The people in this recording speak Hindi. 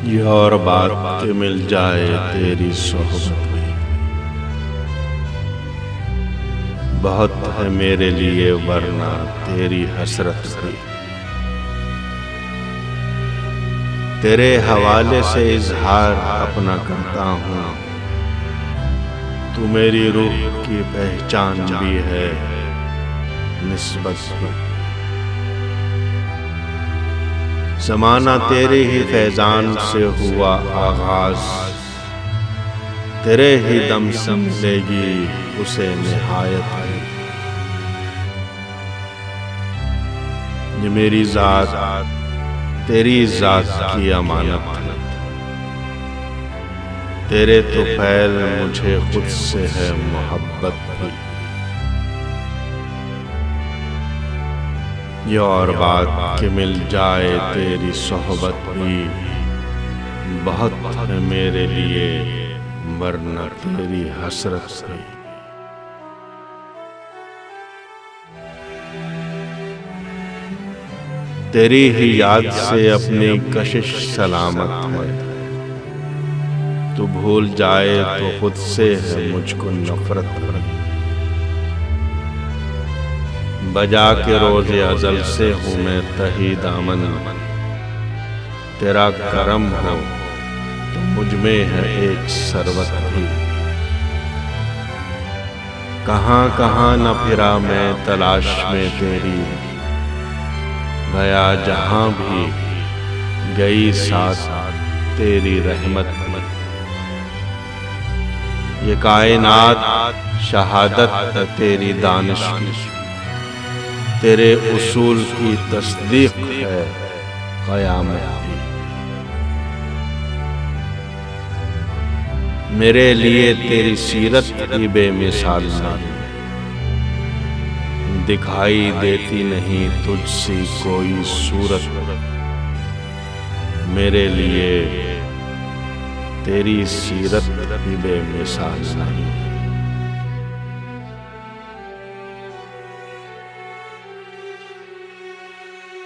ये और बात के मिल जाए तेरी सोहबत में, बहुत है मेरे लिए वरना तेरी हसरत भी। तेरे हवाले से इजहार अपना करता हूँ, तू मेरी रूह की पहचान भी है निस्बत भी। ज़माना तेरे ही फैज़ान से हुआ आगाज़, तेरे ही दम से मिलेगी उसे निहायत भी। ये मेरी ज़ात तेरी ज़ात की अमानत है, तेरे तो फैल मुझे खुद से है मोहब्बत भी। ये और बात कि मिल जाए तेरी सोहबत भी, बहुत है मेरे लिए वरना तेरी हसरत भी। तेरी ही याद से अपनी कशिश सलामत है, तू भूल जाए तो खुद से है मुझको नफरत भी। बजा के रोज़े अज़ल से हूँ मैं तही दामन, तेरा करम हो तो मुझ में है एक सरवत भी। कहाँ कहाँ न फिरा मैं तलाश में तेरी, गया जहाँ भी गई साथ तेरी रहमत भी। ये कायनात शहादत तेरी दानिश की, तेरे उसूल की तस्दीक है क़यामत भी। मेरे लिए तेरी सीरत की बेमिसाल नहीं, दिखाई देती नहीं तुझसी कोई सूरत। मेरे लिए तेरी सीरत की बेमिसाल नहीं।